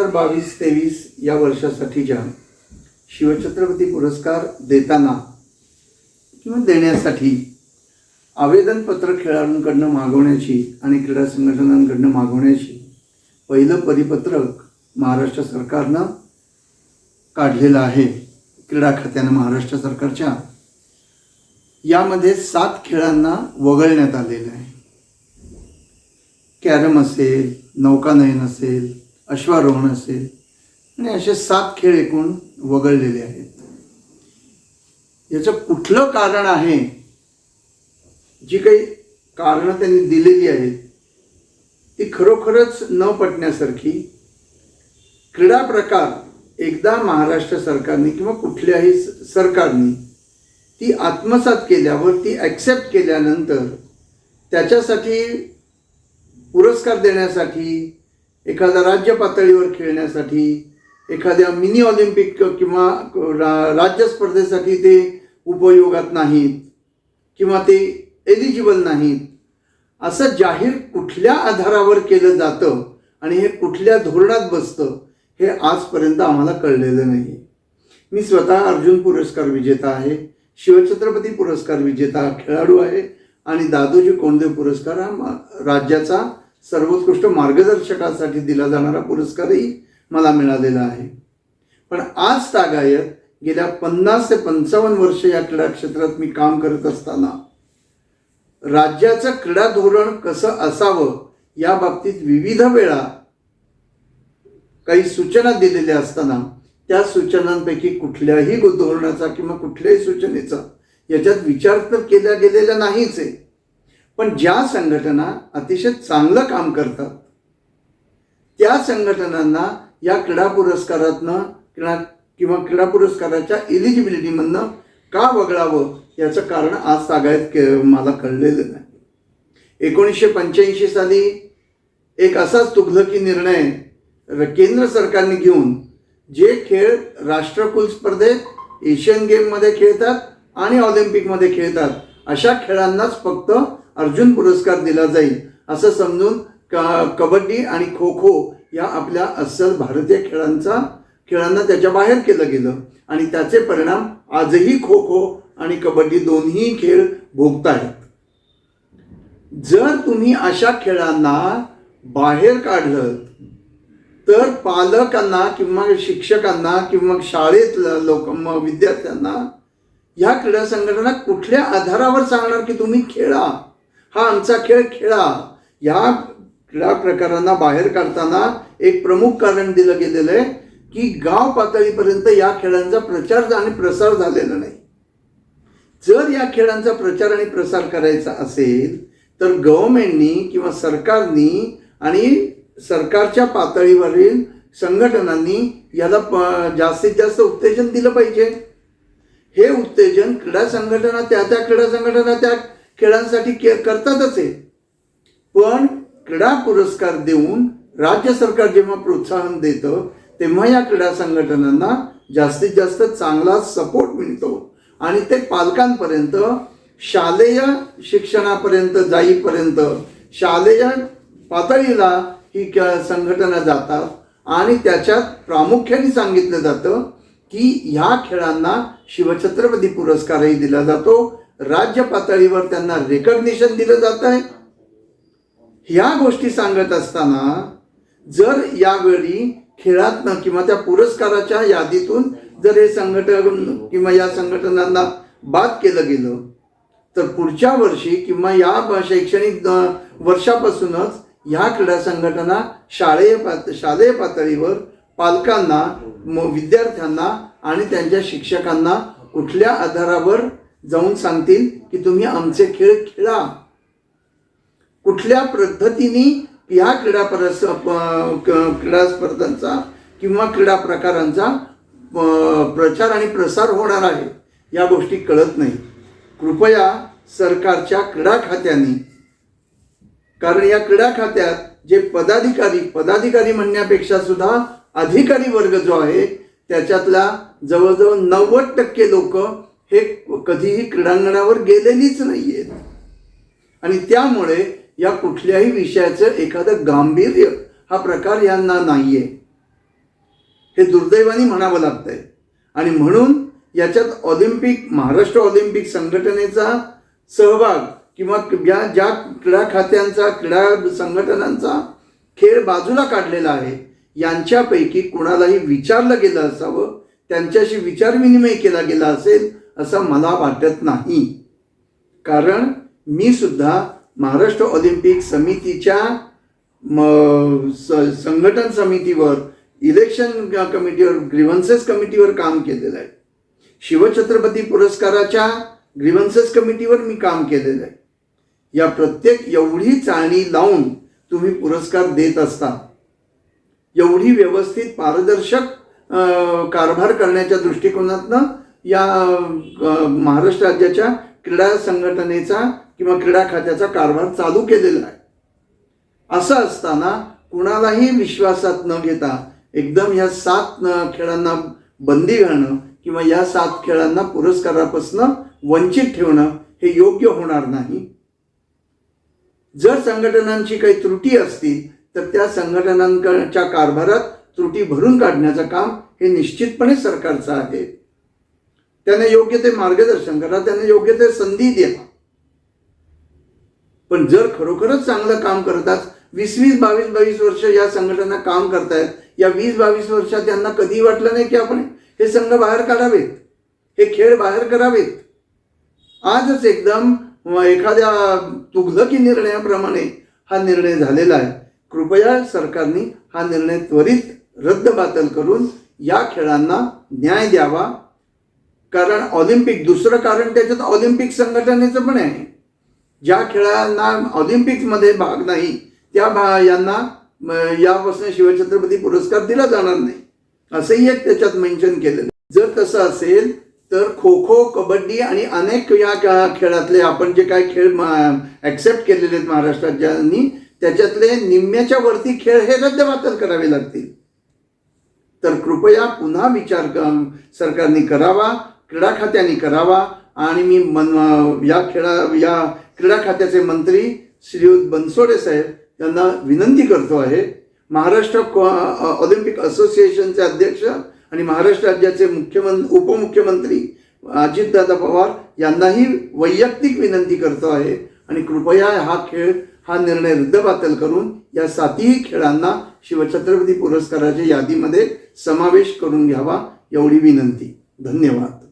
2022-23 या वर्षासाठीच्या शिवछत्रपती पुरस्कार देताना किंवा देण्यासाठी आवेदनपत्र खेळाडूंकडनं मागवण्याची आणि क्रीडा संघटनांकडनं मागवण्याची पहिलं परिपत्रक महाराष्ट्र सरकारनं काढलेलं आहे. क्रीडा खात्यानं महाराष्ट्र सरकारच्या यामध्ये 7 खेळांना वगळण्यात आलेलं आहे. कॅरम असेल, नौकानयन असेल, अश्वारोहण असेल आणि असे 7 खेळ एकूण वगळलेले आहेत. याचं कुठलं कारण आहे? जी काही कारणं त्यांनी दिलेली आहेत ती खरोखरच न पटण्यासारखी. क्रीडा प्रकार एकदा महाराष्ट्र सरकारने किंवा कुठल्याही सरकारने ती आत्मसात केल्यावर, ती ॲक्सेप्ट केल्यानंतर त्याच्यासाठी पुरस्कार देण्यासाठी, एखाद्या राज्य पातळीवर खेळण्यासाठी, एखाद्या मिनी ऑलिम्पिक किंवा राज्य स्पर्धेसाठी ते उपयोगात नाहीत किंवा ते एलिजिबल नाहीत असं जाहीर कुठल्या आधारावर केलं जातं आणि हे कुठल्या धोरणात बसतं हे आजपर्यंत आम्हाला कळलेलं नाही. मी स्वतः अर्जुन पुरस्कार विजेता आहे, शिवछत्रपती पुरस्कार विजेता खेळाडू आहे आणि दादोजी कोंडदेव पुरस्कार हा राज्याचा सर्वोत्कृष्ट मार्गदर्शकासाठी दिला जाणारा पुरस्कारही मला मिळालेला आहे. पण आज तागायत गेल्या 50 ते 55 वर्ष या क्रीडा क्षेत्रात मी काम करत असताना राज्याचं क्रीडा धोरण कसं असावं या बाबतीत विविध वेळा काही सूचना दिलेल्या असताना त्या सूचनांपैकी कुठल्याही धोरणाचा किंवा कुठल्याही सूचनेचा याच्यात विचार तर केला गेलेला नाहीच आहे. पण ज्या संघटना अतिशय चांगलं काम करतात त्या संघटनांना या क्रीडा पुरस्कारातनं किंवा क्रीडा पुरस्काराच्या एलिजिबिलिटीमधनं का वगळावं याचं कारण आज तागायत मला कळलेलं नाही. 1985 साली एक असाच तुघलकी निर्णय केंद्र सरकारने घेऊन जे खेळ राष्ट्रकुल स्पर्धेत, एशियन गेममध्ये खेळतात आणि ऑलिम्पिकमध्ये खेळतात अशा खेळांनाच फक्त अर्जुन पुरस्कार दिला जाईल असं समजून कबड्डी आणि खो खो या आपल्या अस्सल भारतीय खेळांना त्याच्या बाहेर केलं गेलं आणि त्याचे परिणाम आजही खो खो आणि कबड्डी दोन्ही खेळ भोगत आहेत. जर तुम्ही अशा खेळांना बाहेर काढलं तर पालकांना किंवा शिक्षकांना किंवा शाळेतल्या विद्यार्थ्यांना ह्या क्रीडा संघटना कुठल्या आधारावर सांगणार की तुम्ही खेळा, हा आमचा खेळ खेळा? या क्रीडा प्रकारांना बाहेर काढताना एक प्रमुख कारण दिलं गेलेलं आहे की गाव पातळीपर्यंत या खेळांचा प्रचार आणि प्रसार झालेला नाही. जर या खेळांचा प्रचार आणि प्रसार करायचा असेल तर गव्हर्नमेंटनी किंवा सरकारनी आणि सरकारच्या पातळीवरील संघटनांनी याला जास्तीत जास्त उत्तेजन दिलं पाहिजे. हे उत्तेजन क्रीडा संघटना त्या क्रीडा संघटना त्या खेळांसाठी करतातच आहे. पण क्रीडा पुरस्कार देऊन राज्य सरकार जेव्हा प्रोत्साहन देतं तेव्हा या क्रीडा संघटनांना जास्तीत जास्त चांगला सपोर्ट मिळतो आणि ते पालकांपर्यंत, शालेय शिक्षणापर्यंत जाईपर्यंत, शालेय पातळीला ही संघटना जातात आणि त्याच्यात प्रामुख्याने सांगितलं जातं की ह्या खेळांना शिवछत्रपती पुरस्कारही दिला जातो, राज्य पातळीवर त्यांना रेकग्निशन दिलं जात आहे. ह्या गोष्टी सांगत असताना जर यावेळी खेळातनं किंवा त्या पुरस्काराच्या यादीतून जर हे संघटन किंवा या संघटनांना बाद केलं गेलं तर पुढच्या वर्षी किंवा या शैक्षणिक वर्षापासूनच ह्या क्रीडा संघटना शालेय पातळीवर पालकांना, विद्यार्थ्यांना आणि त्यांच्या शिक्षकांना कुठल्या आधारावर जाऊन सांगतील की तुम्ही आमचे खेळ खेळा? कुठल्या पद्धतीने ह्या क्रीडा स्पर्धांचा किंवा क्रीडा प्रकारांचा प्रचार आणि प्रसार होणार आहे या गोष्टी कळत नाही. कृपया सरकारच्या क्रीडा खात्याने, कारण या क्रीडा खात्यात जे पदाधिकारी म्हणण्यापेक्षा सुद्धा अधिकारी वर्ग जो आहे त्याच्यातल्या जवळजवळ 90% लोक हे कधीही क्रीडांगणावर गेलेलीच नाही आहेत आणि त्यामुळे या कुठल्याही विषयाचं एखादं गांभीर्य हा प्रकार यांना नाही आहे. हे दुर्दैवाने म्हणावं लागतंय. आणि म्हणून याच्यात महाराष्ट्र ऑलिम्पिक संघटनेचा सहभाग किंवा ज्या क्रीडा खात्यांचा, क्रीडा संघटनांचा खेळ बाजूला काढलेला आहे, यांच्यापैकी कुणालाही विचारलं गेलं असावं, त्यांच्याशी विचारविनिमय केला गेला असेल असं मला वाटत नाही. कारण मी सुद्धा महाराष्ट्र ऑलिम्पिक समितीच्या संघटन समितीवर, इलेक्शन कमिटीवर, ग्रीव्हन्सेस कमिटीवर काम केलेलं आहे. शिवछत्रपती पुरस्काराच्या ग्रीव्हन्सेस कमिटीवर मी काम केलेलं आहे. या प्रत्येक एवढी चाळणी लावून तुम्ही पुरस्कार देत असता, एवढी व्यवस्थित पारदर्शक कारभार करण्याच्या दृष्टिकोनातनं या महाराष्ट्र राज्याच्या क्रीडा संघटनेचा किंवा क्रीडा खात्याचा कारभार चालू केलेला आहे. असं असताना कुणालाही विश्वासात न घेता एकदम ह्या 7 खेळांना बंदी घालणं किंवा या 7 खेळांना पुरस्कारापासून वंचित ठेवणं हे योग्य होणार नाही. जर संघटनांची काही त्रुटी असतील तर त्या संघटनांच्या कारभारात त्रुटी भरून काढण्याचं काम हे निश्चितपणे सरकारचं आहे. त्यांना योग्य ते मार्गदर्शन करा, त्यांना योग्य ते संधी द्या. पण जर खरोखरच चांगलं काम करतात, 20-20, 22-22 वर्ष या संघटना काम करतायत, या 20-22 वर्षात त्यांना कधी वाटलं नाही की आपण हे संघ बाहेर काढावेत, हे खेळ बाहेर करावेत. आजच एकदम एखाद्या तुघलकी निर्णयाप्रमाणे हा निर्णय झालेला आहे. कृपया सरकारने हा निर्णय त्वरित रद्दबातल करून या खेळांना न्याय द्यावा. कारण ऑलिम्पिक, दुसरं कारण त्याच्यात ऑलिम्पिक संघटनेचं पण आहे. ज्या खेळांना ऑलिम्पिक्समध्ये भाग नाही त्या यांना यापासून शिवछत्रपती पुरस्कार दिला जाणार नाही असंही एक त्याच्यात मेन्शन केलेलं. जर तसं असेल तर खो खो, कबड्डी आणि अनेक या खेळातले आपण जे काही खेळ ॲक्सेप्ट केलेले आहेत महाराष्ट्र राज्यांनी, त्याच्यातले निम्म्याच्या वरती खेळ हे रद्दबातल करावे लागतील. तर कृपया पुन्हा विचार सरकारने करावा, क्रीडा खात्याने करावा. आणि मी या क्रीडा खात्याचे मंत्री श्रीयुत बनसोडे साहेब यांना विनंती करतो आहे, महाराष्ट्र ऑलिम्पिक असोसिएशनचे अध्यक्ष आणि महाराष्ट्र राज्याचे उपमुख्यमंत्री अजितदादा पवार यांनाही वैयक्तिक विनंती करतो आहे आणि कृपया हा निर्णय रद्दबातल करून या 7ही खेळांना शिवछत्रपती पुरस्काराच्या यादीमध्ये समावेश करून घ्यावा, एवढी विनंती. धन्यवाद.